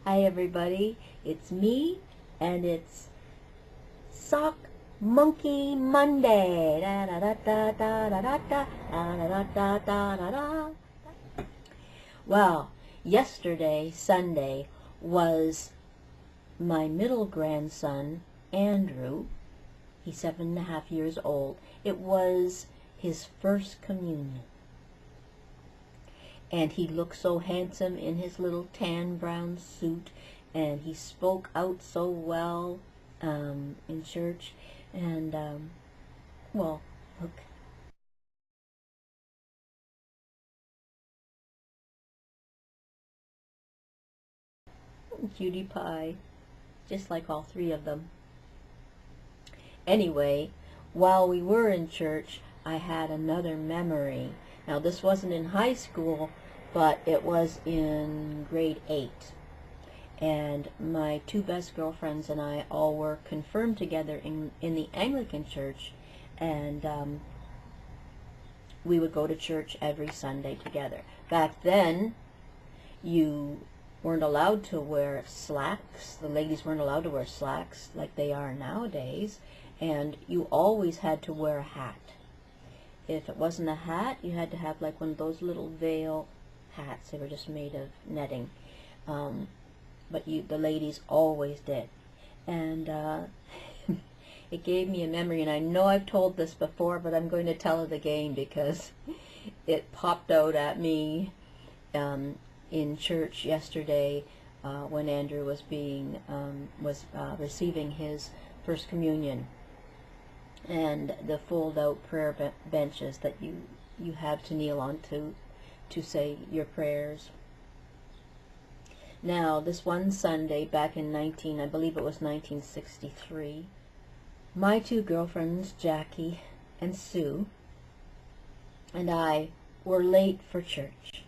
Hi everybody, it's me, and it's Sock Monkey Monday. Da da da da da da da da da da da da da. Well, yesterday, Sunday, was my middle grandson, Andrew. He's 7.5 years old. It was his first communion. And he looked so handsome in his little tan brown suit, and he spoke out so well in church. And well, look, cutie pie, just like all three of them. Anyway, while we were in church, I had another memory. Now, this wasn't in high school, but it was in grade 8. And my two best girlfriends and I all were confirmed together in the Anglican church, and we would go to church every Sunday together. Back then, you weren't allowed to wear slacks. The ladies weren't allowed to wear slacks like they are nowadays, and you always had to wear a hat. If it wasn't a hat, you had to have like one of those little veil hats. They were just made of netting. But the ladies always did. And it gave me a memory, and I know I've told this before, but I'm going to tell it again because it popped out at me in church yesterday when Andrew was receiving his first communion, and the fold-out prayer benches that you have to kneel on to say your prayers. Now, this one Sunday back in I believe it was 1963, my two girlfriends, Jackie and Sue, and I were late for church.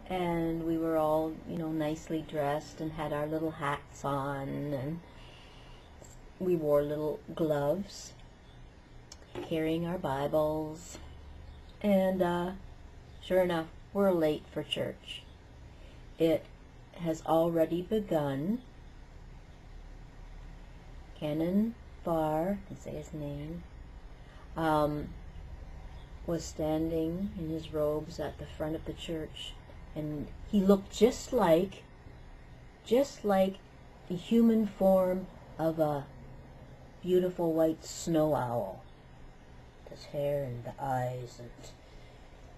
And we were all, nicely dressed and had our little hats on, and we wore little gloves, carrying our Bibles, and sure enough, we're late for church. It has already begun. Canon Barr, I can say his name, was standing in his robes at the front of the church, and he looked just like the human form of a beautiful white snow owl. His hair and the eyes, and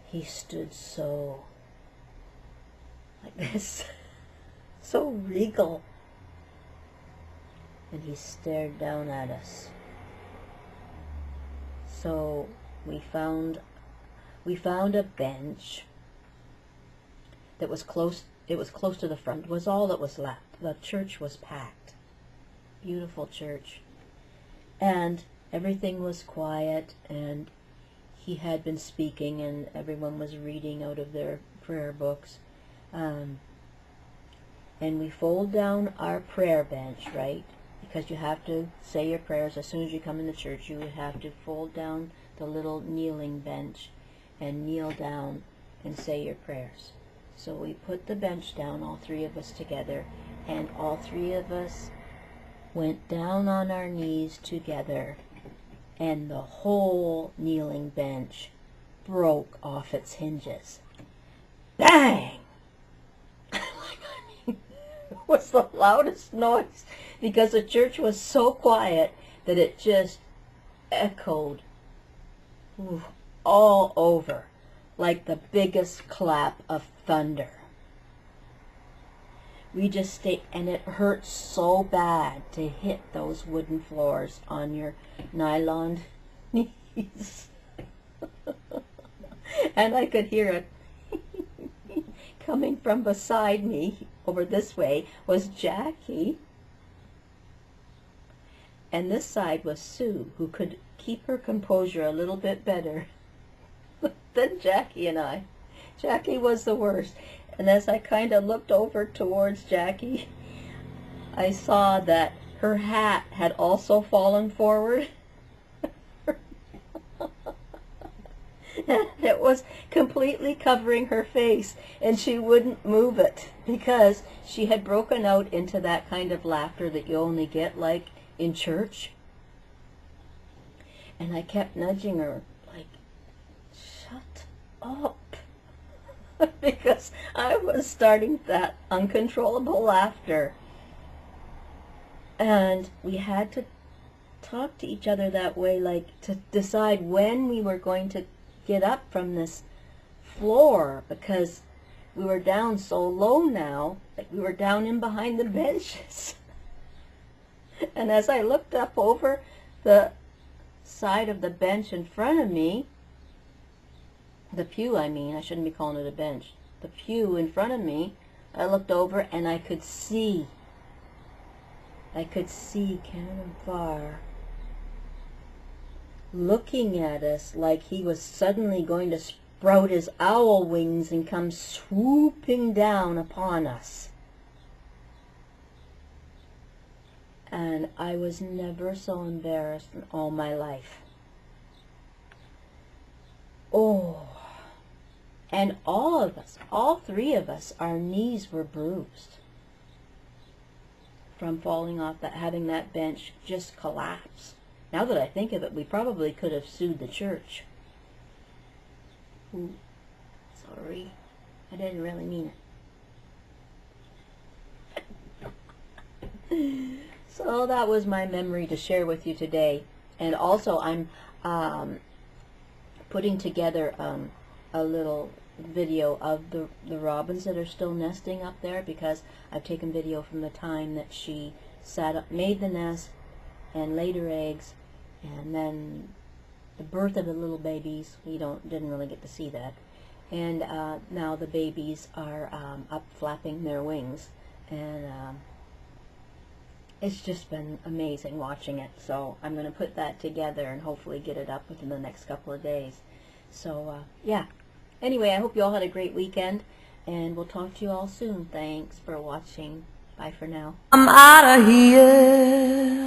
he stood so like this, so regal, and he stared down at us. So we found a bench that was close. It was close to the front. It was all that was left. The church was packed. Beautiful church. And everything was quiet, and he had been speaking, and everyone was reading out of their prayer books. And we fold down our prayer bench, right? Because you have to say your prayers as soon as you come in the church. You have to fold down the little kneeling bench and kneel down and say your prayers. So we put the bench down, all three of us together, and all three of us went down on our knees together, and the whole kneeling bench broke off its hinges. Bang! It was the loudest noise because the church was so quiet that it just echoed all over like the biggest clap of thunder. We just stayed, and it hurt so bad to hit those wooden floors on your nylon knees. And I could hear it coming from beside me. Over this way was Jackie, and this side was Sue, who could keep her composure a little bit better than Jackie and I. Jackie was the worst, and as I kind of looked over towards Jackie, I saw that her hat had also fallen forward. And it was completely covering her face, and she wouldn't move it because she had broken out into that kind of laughter that you only get like in church. And I kept nudging her like, shut up, because I was starting that uncontrollable laughter. And we had to talk to each other that way, like to decide when we were going to get up from this floor, because we were down so low now, like we were down in behind the benches. And as I looked up over the side of the bench in front of me, the pew, I mean, I shouldn't be calling it a bench, the pew in front of me, I looked over and I could see Cannon Farr looking at us like he was suddenly going to sprout his owl wings and come swooping down upon us. And I was never so embarrassed in all my life. Oh, and all of us, all three of us, our knees were bruised from falling off that, having that bench just collapse. Now that I think of it, we probably could have sued the church. Ooh, sorry, I didn't really mean it. So that was my memory to share with you today. And also I'm putting together a little video of the robins that are still nesting up there, because I've taken video from the time that she sat up, made the nest, and laid her eggs, and then the birth of the little babies. We didn't really get to see that. And now the babies are up flapping their wings, and it's just been amazing watching it. So I'm going to put that together and hopefully get it up within the next couple of days. So yeah. Anyway, I hope you all had a great weekend, and we'll talk to you all soon. Thanks for watching. Bye for now. I'm out of here.